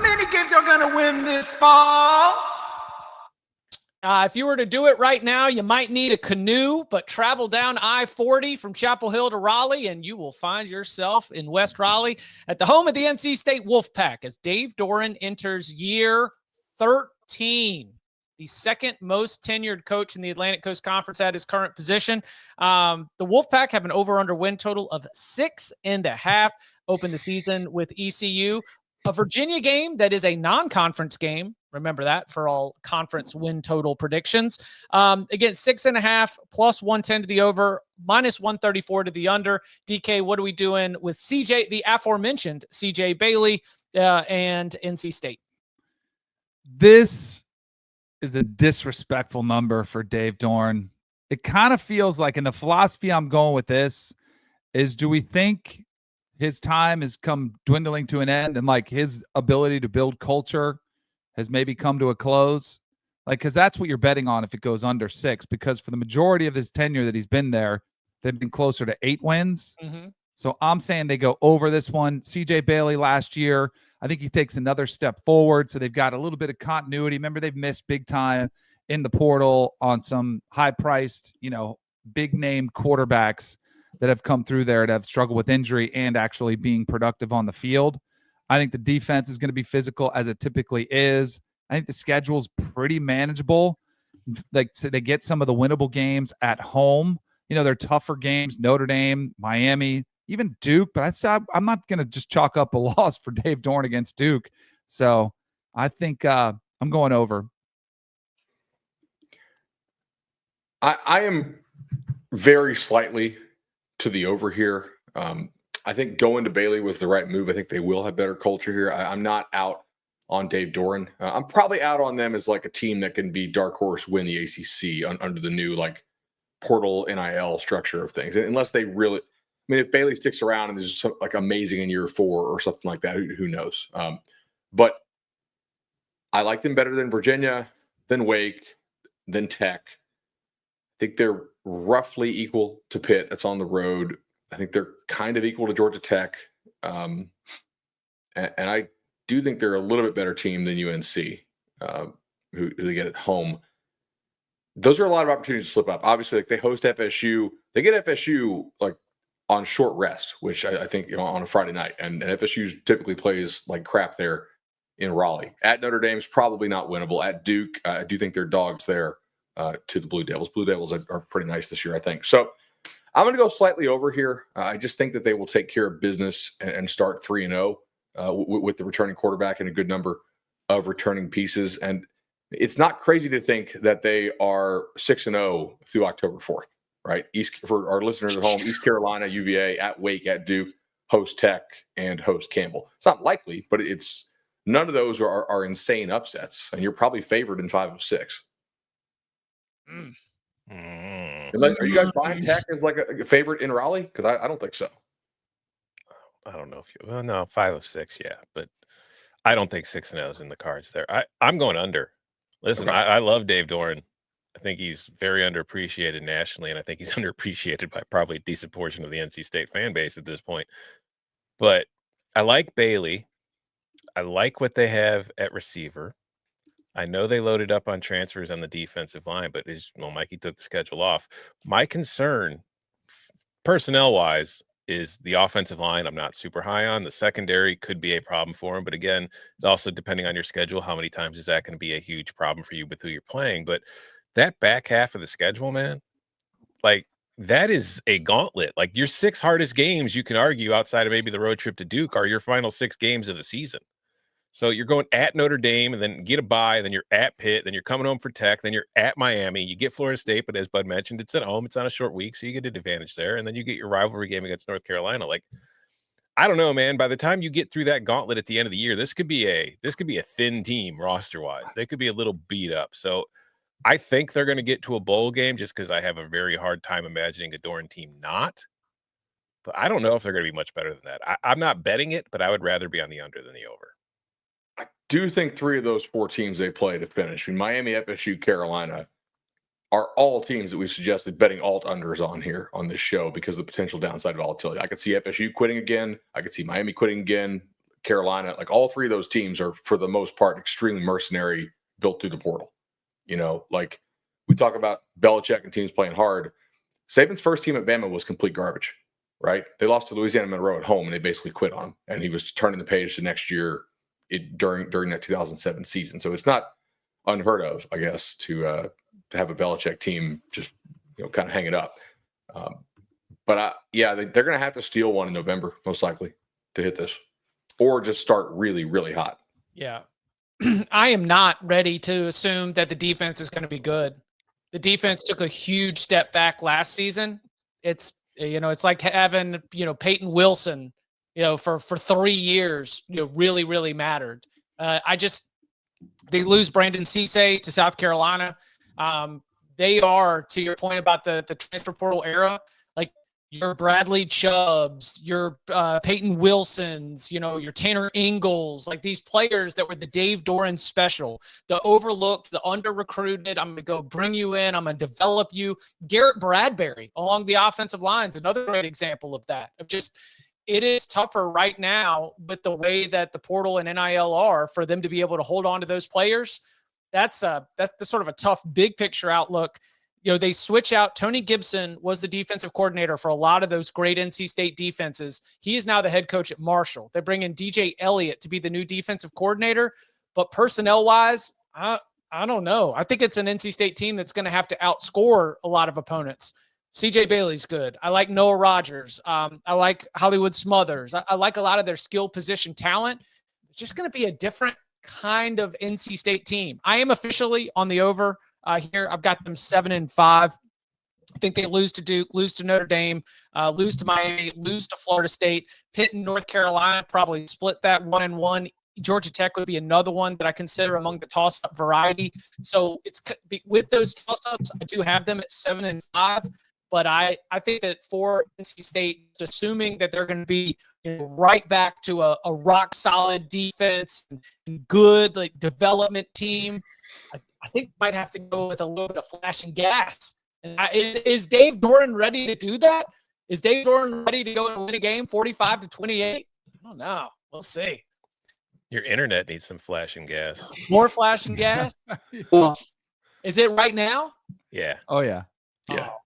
How many games y'all going to win this fall? If you were to do it right now, you might need a canoe, but travel down I-40 from Chapel Hill to Raleigh, and you will find yourself in West Raleigh at the home of the NC State WolfPack as Dave Doran enters year 13, the second most tenured coach in the Atlantic Coast Conference at his current position. The WolfPack have an over-under win total of 6.5, open the season with ECU. A Virginia game that is a non-conference game. Remember that for all conference win total predictions. Again, 6.5 plus 110 to the over, minus 134 to the under. DK, what are we doing with CJ, the aforementioned CJ Bailey and NC State? This is a disrespectful number for Dave Doran. It kind of feels like, and the philosophy I'm going with this is, do we think his time has come dwindling to an end and like his ability to build culture has maybe come to a close? Like, because that's what you're betting on if it goes under 6, because for the majority of his tenure that he's been there, they've been closer to 8 wins. Mm-hmm. So I'm saying they go over this one. CJ Bailey last year, I think he takes another step forward. So they've got a little bit of continuity. Remember, they've missed big time in the portal on some high-priced, big-name quarterbacks that have come through there that have struggled with injury and actually being productive on the field. I think the defense is going to be physical as it typically is. I think the schedule's pretty manageable. Like, so they get some of the winnable games at home. They're tougher games, Notre Dame, Miami, even Duke. But I'm not going to just chalk up a loss for Dave Doran against Duke. So I think I'm going over. I am very slightly to the over here. I think going to Bailey was the right move. I think they will have better culture here. I'm not out on Dave Doran. I'm probably out on them as like a team that can be dark horse, win the ACC under the new like portal NIL structure of things. Unless they really, if Bailey sticks around and is just like amazing in year 4 or something like that, who knows? But I like them better than Virginia, than Wake, than Tech. I think they're roughly equal to Pitt. That's on the road. I think they're kind of equal to Georgia Tech. And I do think they're a little bit better team than UNC, who they get at home. Those are a lot of opportunities to slip up. Obviously, like they host FSU. They get FSU like on short rest, which I think on a Friday night. And FSU typically plays like crap there in Raleigh. At Notre Dame's probably not winnable. At Duke, I do think they're dogs there. To the Blue Devils. Blue Devils are pretty nice this year, I think. So I'm going to go slightly over here. I just think that they will take care of business and start 3-0 with the returning quarterback and a good number of returning pieces. And it's not crazy to think that they are 6-0 through October 4th, right? For our listeners at home, East Carolina, UVA, at Wake, at Duke, host Tech, and host Campbell. It's not likely, but none of those are insane upsets. And you're probably favored in 5 of 6. Are you guys buying Tech as like a favorite in Raleigh? Because I don't think so. I don't know if you. Well, no, 5 of 6, yeah, but I don't think 6-0 is in the cards there. I'm going under. Listen, okay. I love Dave Doran. I think he's very underappreciated nationally, and I think he's underappreciated by probably a decent portion of the NC State fan base at this point. But I like Bailey. I like what they have at receiver. I know they loaded up on transfers on the defensive line, but Mikey took the schedule off. My concern, personnel-wise, is the offensive line. I'm not super high on. The secondary could be a problem for him, but again, also depending on your schedule, how many times is that going to be a huge problem for you with who you're playing? But that back half of the schedule, man, like that is a gauntlet. Like your 6 hardest games, you can argue outside of maybe the road trip to Duke, are your final 6 games of the season. So you're going at Notre Dame and then get a bye, and then you're at Pitt, then you're coming home for Tech, then you're at Miami. You get Florida State, but as Bud mentioned, it's at home. It's on a short week, so you get an advantage there. And then you get your rivalry game against North Carolina. Like, I don't know, man. By the time you get through that gauntlet at the end of the year, this could be a thin team roster-wise. They could be a little beat up. So I think they're going to get to a bowl game just because I have a very hard time imagining a Doran team not. But I don't know if they're going to be much better than that. I'm not betting it, but I would rather be on the under than the over. I do think 3 of those 4 teams they play to finish, Miami, FSU, Carolina, are all teams that we've suggested betting alt unders on here on this show because of the potential downside volatility. I could see FSU quitting again. I could see Miami quitting again. Carolina, like all three of those teams are for the most part extremely mercenary, built through the portal. Like we talk about Belichick and teams playing hard. Saban's first team at Bama was complete garbage, right? They lost to Louisiana Monroe at home, and they basically quit on him. And he was turning the page to next year during that 2007 season. So it's not unheard of, I guess, to have a Belichick team just kind of hang it up. But they're going to have to steal one in November, most likely, to hit this, or just start really, really hot. Yeah. I am not ready to assume that the defense is going to be good. The defense took a huge step back last season. It's like having, Peyton Wilson, for 3 years, really, really mattered. They lose Brandon Cisse to South Carolina. They are, to your point about the transfer portal era, like your Bradley Chubbs, your Peyton Wilsons, your Tanner Ingalls, like these players that were the Dave Doran special, the overlooked, the under-recruited. I'm going to go bring you in. I'm going to develop you. Garrett Bradbury along the offensive lines, another great example of that. It is tougher right now with the way that the portal and NIL are for them to be able to hold on to those players. That's the sort of a tough big picture outlook. They switch out. Tony Gibson was the defensive coordinator for a lot of those great NC State defenses. He is now the head coach at Marshall. They bring in DJ Elliott to be the new defensive coordinator. But personnel-wise, I don't know. I think it's an NC State team that's going to have to outscore a lot of opponents. CJ Bailey's good. I like Noah Rogers. I like Hollywood Smothers. I like a lot of their skill position talent. It's just going to be a different kind of NC State team. I am officially on the over here. I've got them 7-5. I think they lose to Duke, lose to Notre Dame, lose to Miami, lose to Florida State. Pitt and North Carolina probably split that 1-1. Georgia Tech would be another one that I consider among the toss-up variety. So it's with those toss-ups, I do have them at 7-5. But I think that for NC State, assuming that they're going to be right back to a rock-solid defense and good development team, I think might have to go with a little bit of flash and gas. And is Dave Doran ready to do that? Is Dave Doran ready to go and win a game 45-28? I don't know. We'll see. Your internet needs some flash and gas. More flash and gas? Well, is it right now? Yeah. Oh, yeah. Yeah. Oh,